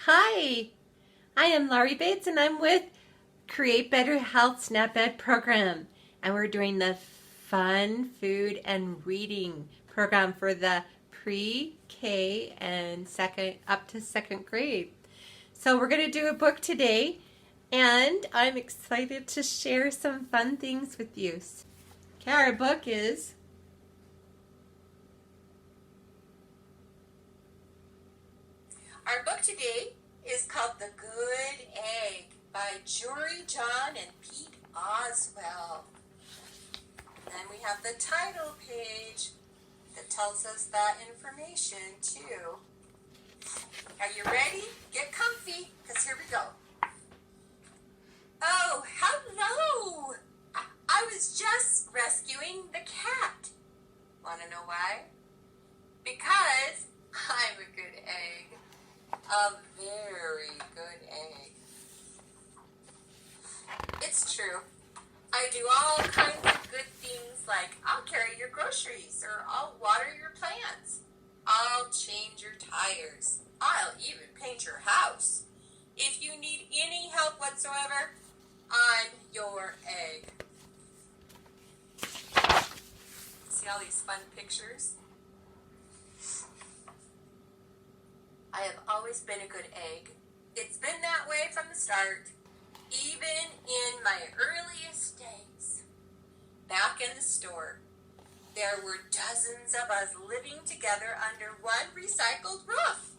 Hi, I am Laurie Bates and I'm with Create Better Health SANP-ED Program. And we're doing the Fun Food and Reading program for the pre-K and second up to second grade. So we're going to do a book today and I'm excited to share some fun things with you. Okay, our book is Our book today is called The Good Egg by Jory John and Pete Oswell. And then we have the title page that tells us that information too. Are you ready? Get comfy, because here we go. Oh, hello! I was just rescuing the cat. Want to know why? Because I'm a good egg. A very good egg. It's true. I do all kinds of good things like I'll carry your groceries or I'll water your plants. I'll change your tires. I'll even paint your house. If you need any help whatsoever, I'm your egg. See all these fun pictures? I have always been a good egg. It's been that way from the start, even in my earliest days. Back in the store, there were dozens of us living together under one recycled roof.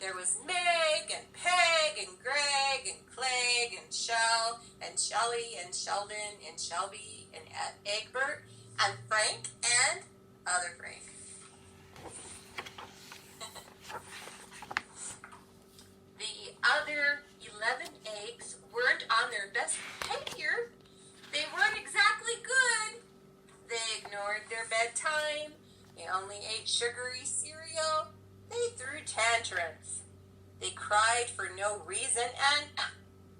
There was Meg and Peg and Greg and Clegg and Shell and Shelly and Sheldon and Shelby and Egbert and Frank and other Frank. The other 11 eggs weren't on their best behavior. They weren't exactly good. They ignored their bedtime. They only ate sugary cereal. They threw tantrums. They cried for no reason, and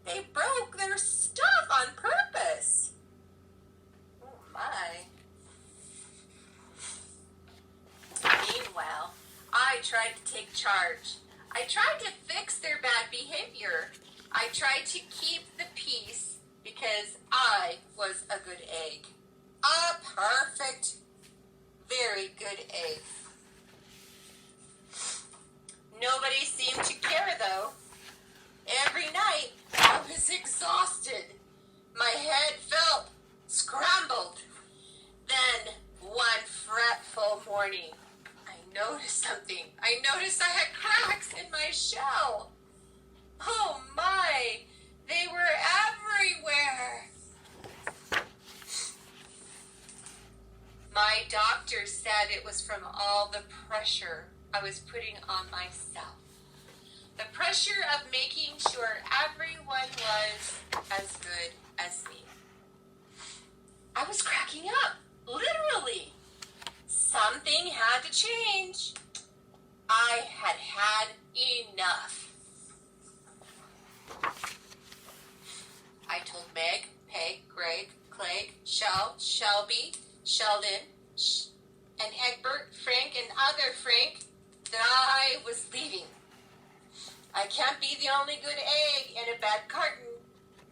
they broke their stuff on purpose. Oh, my. Meanwhile, I tried to take charge. I tried to fix their bad behavior. I tried to keep the peace because I was a good egg. A perfect, very good egg. Nobody seemed to care, though. Every night, I was exhausted. My head felt scrambled. Then, one fretful morning, I noticed something. I noticed I had cracks in my shell. Oh my, they were everywhere. My doctor said it was from all the pressure I was putting on myself. The pressure of making sure everyone was as good as me. I was cracking up, literally. Something had to change. I had had enough. I told Meg, Peg, Greg, Clegg, Shell, Shelby, Sheldon, and Egbert, Frank, and other Frank that I was leaving. I can't be the only good egg in a bad carton,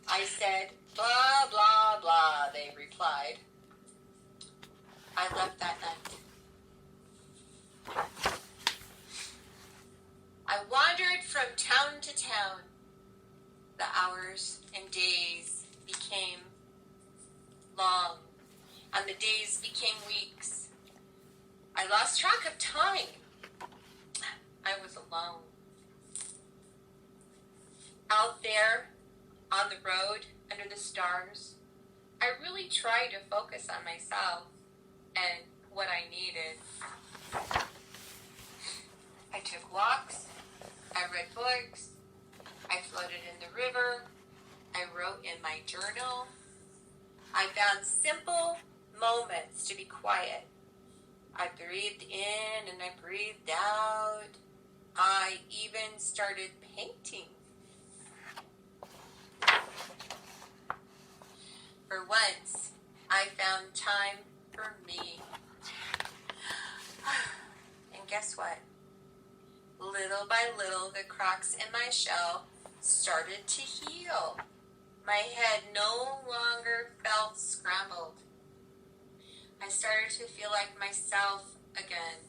I said. Blah, blah, blah, they replied. I left that night. I wandered from town to town. The hours and days became long, and the days became weeks. I lost track of time. I was alone. Out there, on the road, under the stars, I really tried to focus on myself and what I needed. I took walks, I read books, I floated in the river, I wrote in my journal. I found simple moments to be quiet. I breathed in and I breathed out. I even started painting. For once, I found time for me. And guess what? Little Little by little, the cracks in my shell started to heal. My head no longer felt scrambled. I started to feel like myself again.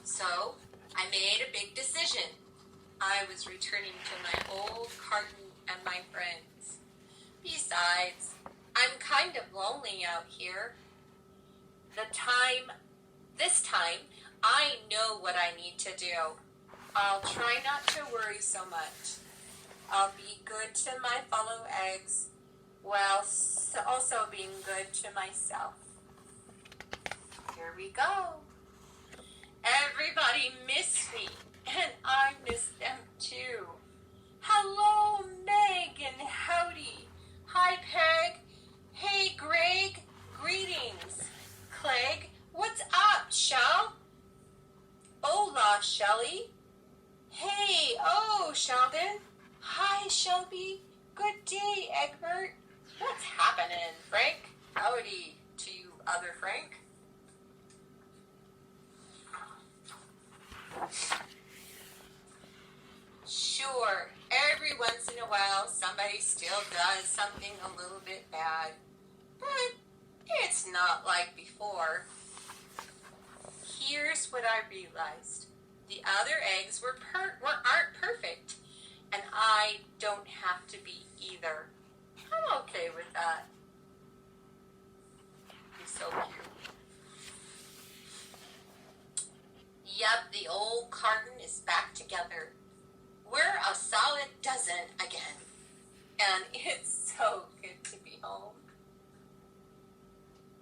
So, I made a big decision. I was returning to my old carton and my friends. Besides, I'm kind of lonely out here. This time, I know what I need to do. I'll try not to worry so much. I'll be good to my fellow eggs, while also being good to myself. Here we go. Everybody missed me, and I missed them too. Hello, Meg, and howdy. Hi, Peg. Hey, Greg. Greetings. Clegg, what's up, Shell? Hola, Shelly. Hey, oh, Sheldon. Hi, Shelby. Good day, Egbert. What's happening, Frank? Howdy to you, other Frank. Sure, every once in a while somebody still does something a little bit bad, but it's not like before. Here's what I realized. The other eggs aren't perfect, and I don't have to be either. I'm okay with that. He's so cute. Yep, the old carton is back together. We're a solid dozen again, and it's so good to be home.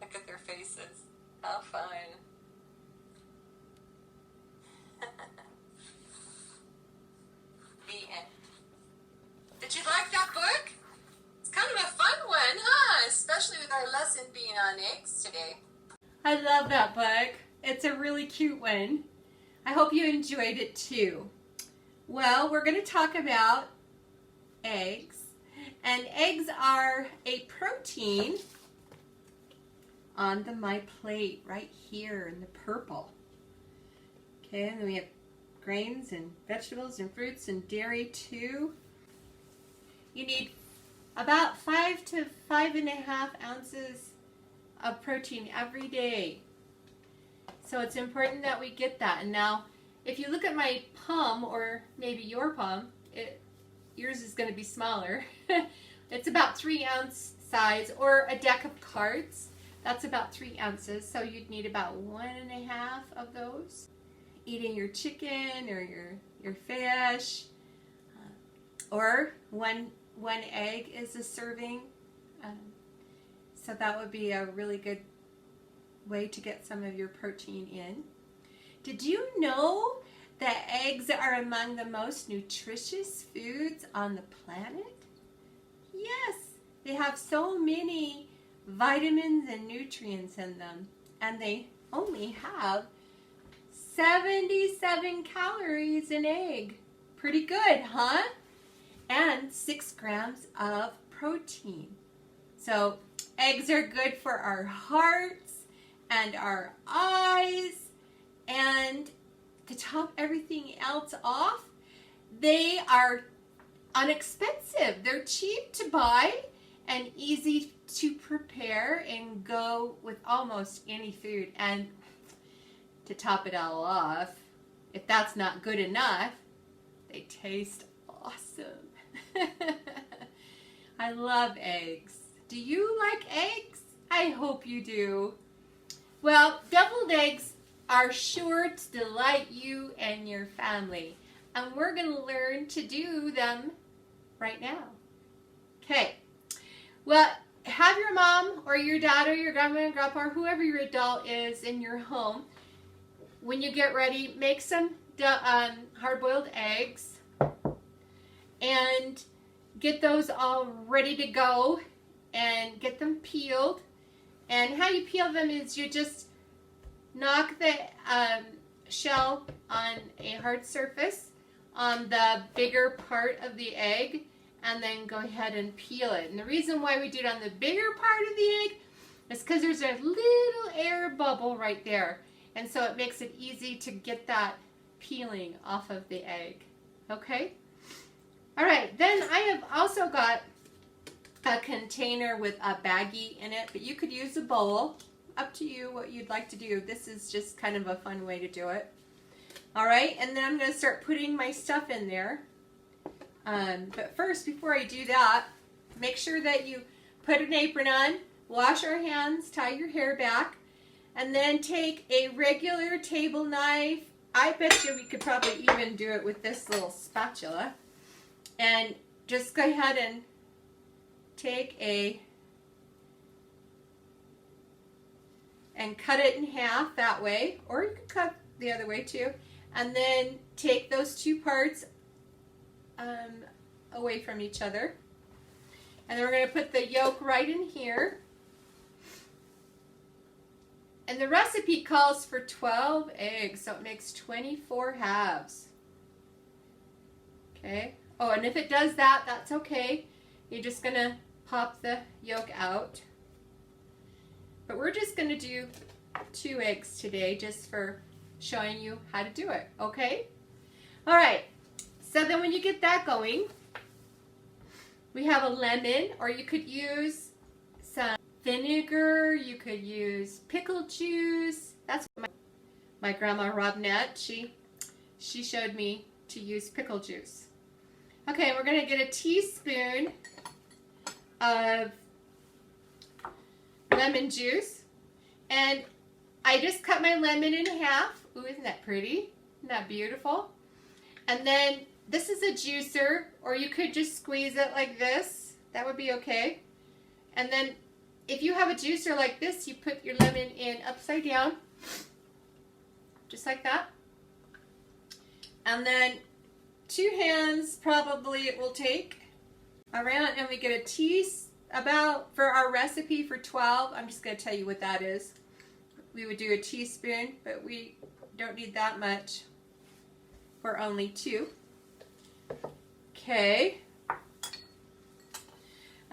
Look at their faces. How fun. The end. Did you like that book? It's kind of a fun one, huh? Especially with our lesson being on eggs today. I love that book. It's a really cute one. I hope you enjoyed it too. Well, we're going to talk about eggs. And eggs are a protein on my plate right here in the purple. Okay, and then we have grains and vegetables and fruits and dairy too. You need about 5 to 5.5 ounces of protein every day. So it's important that we get that. And now, if you look at my palm, or maybe your palm, yours is going to be smaller. It's about 3-ounce size, or a deck of cards. That's about 3 ounces. So you'd need about 1.5 of those. Eating your chicken or your fish, or one egg is a serving. So that would be a really good way to get some of your protein in. Did you know that eggs are among the most nutritious foods on the planet? Yes, they have so many vitamins and nutrients in them, and they only have 77 calories an egg. Pretty good, huh? And 6 grams of protein. So eggs are good for our hearts and our eyes, and to top everything else off, they are inexpensive. They're cheap to buy and easy to prepare and go with almost any food. And to top it all off, if that's not good enough, they taste awesome. I love eggs. Do you like eggs? I hope you do. Well, deviled eggs are sure to delight you and your family. And we're going to learn to do them right now. Okay. Well, have your mom or your dad or your grandma and grandpa or whoever your adult is in your home, when you get ready, make some hard-boiled eggs and get those all ready to go and get them peeled. And how you peel them is you just knock the shell on a hard surface on the bigger part of the egg, and then go ahead and peel it. And the reason why we do it on the bigger part of the egg It's because there's a little air bubble right there. And so it makes it easy to get that peeling off of the egg. Okay? All right, then I have also got a container with a baggie in it, but you could use a bowl. Up to you what you'd like to do. This is just kind of a fun way to do it. All right, and then I'm going to start putting my stuff in there. But first, before I do that, make sure that you put an apron on, wash your hands, tie your hair back, and then take a regular table knife. I bet you we could probably even do it with this little spatula. And just go ahead and take and cut it in half that way, or you could cut the other way too. And then take those two parts away from each other. And then we're going to put the yolk right in here. And the recipe calls for 12 eggs, so it makes 24 halves. Okay. Oh, and if it does that, that's okay. You're just going to pop the yolk out. But we're just going to do 2 eggs today just for showing you how to do it, okay? All right, so then when you get that going, we have a lemon, or you could use some vinegar, you could use pickle juice. That's what my grandma Robinette, she showed me to use pickle juice. Okay, we're going to get a teaspoon of lemon juice, and I just cut my lemon in half. Ooh, isn't that pretty? Isn't that beautiful? And then this is a juicer, or you could just squeeze it like this. That would be okay. And then if you have a juicer like this, you put your lemon in upside down, just like that. And then 2 hands probably it will take around, and we get a teaspoon. About, for our recipe for 12, I'm just going to tell you what that is. We would do a teaspoon, but we don't need that much for only 2. Okay.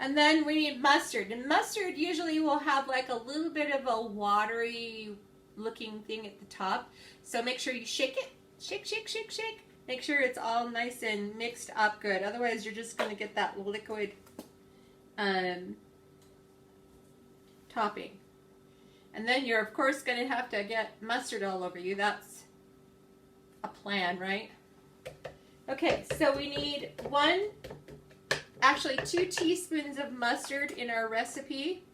And then we need mustard. And mustard usually will have like a little bit of a watery looking thing at the top. So make sure you shake it. Shake, shake, shake, shake. Make sure it's all nice and mixed up good. Otherwise, you're just going to get that liquid topping. And then you're of course going to have to get mustard all over you. That's a plan, right? Okay, so we need 2 teaspoons of mustard in our recipe.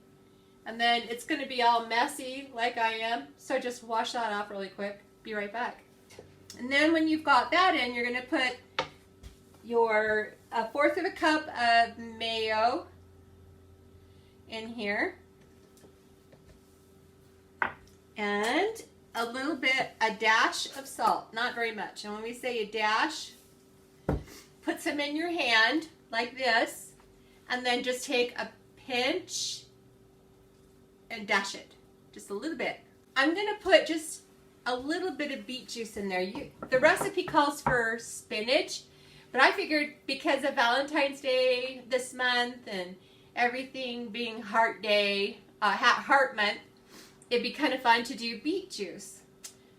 And then it's going to be all messy like I am. So just wash that off really quick. Be right back. And then when you've got that in, you're going to put your 1/4 cup of mayo in here, and a dash of salt, not very much. And when we say a dash, put some in your hand like this, and then just take a pinch and dash it, just a little bit. I'm going to put just a little bit of beet juice in there. The recipe calls for spinach, but I figured because of Valentine's Day this month and everything being Heart Day, Heart Month, it'd be kind of fun to do beet juice.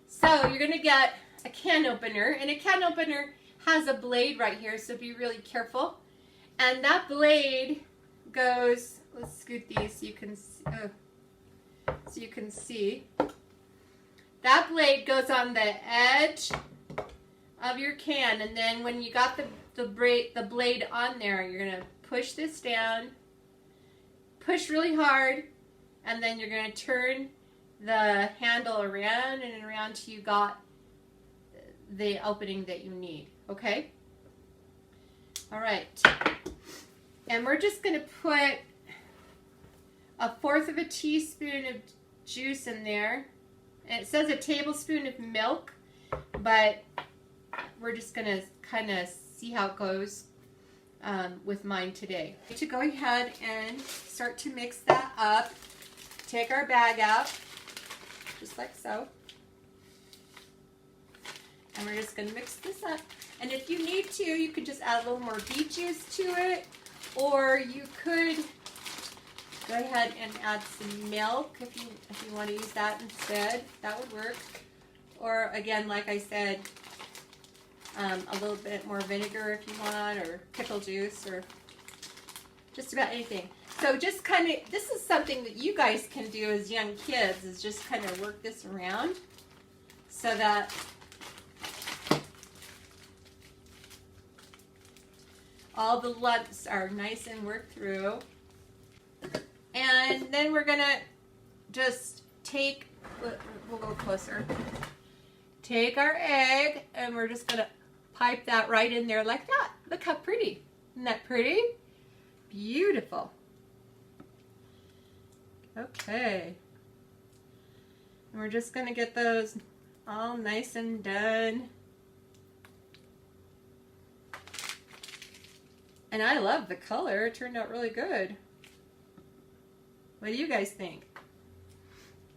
So you're going to get a can opener, and a can opener has a blade right here, so be really careful. And that blade goes, let's scoot these so you can see. That blade goes on the edge of your can, and then when you got the blade on there, you're going to push this down, push really hard, and then you're going to turn the handle around and around till you got the opening that you need. Okay? All right. And we're just going to put 1/4 teaspoon of juice in there. And it says a tablespoon of milk, but we're just going to kind of see how it goes with mine today. To go ahead and start to mix that up, take our bag out, just like so. And we're just going to mix this up. And if you need to, you could just add a little more beet juice to it, or you could Go ahead and add some milk if you want to use that instead. That would work. Or again, like I said, a little bit more vinegar if you want, or pickle juice, or just about anything. So just kind of, this is something that you guys can do as young kids, is just kind of work this around so that all the lumps are nice and worked through. And then we're going to just take, we'll go closer, take our egg, and we're just going to pipe that right in there like that. Look how pretty. Isn't that pretty? Beautiful. Okay. And we're just going to get those all nice and done. And I love the color. It turned out really good. What do you guys think?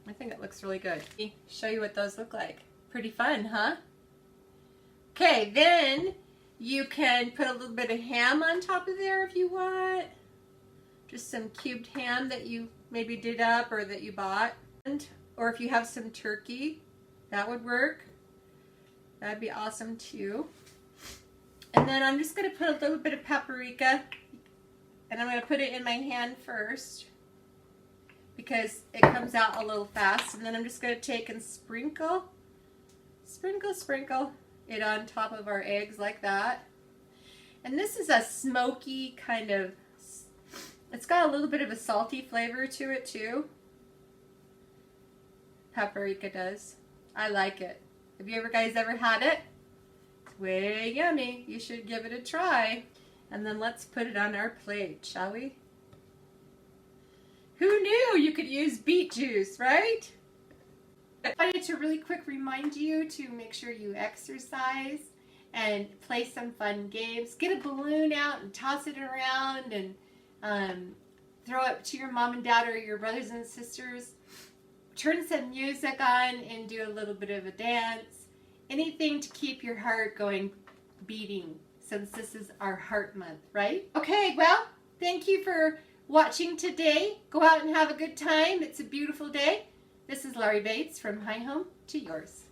I think it looks really good. Let me show you what those look like. Pretty fun, huh? Okay, then you can put a little bit of ham on top of there if you want. Just some cubed ham that you maybe did up or that you bought. Or if you have some turkey, that would work. That'd be awesome too. And then I'm just going to put a little bit of paprika, and I'm going to put it in my hand first because it comes out a little fast. And then I'm just going to take and sprinkle it on top of our eggs like that. And this is a smoky kind of, it's got a little bit of a salty flavor to it too. Paprika does. I like it. Have you guys ever had it? It's way yummy. You should give it a try. And then let's put it on our plate, shall we? Who knew you could use beet juice, right? I wanted to really quick remind you to make sure you exercise and play some fun games. Get a balloon out and toss it around, and throw it to your mom and dad or your brothers and sisters. Turn some music on and do a little bit of a dance. Anything to keep your heart going, beating, since this is our heart month, right? Okay, well, thank you for watching today. Go out and have a good time. It's a beautiful day. This is Laurie Bates from My Home to Yours.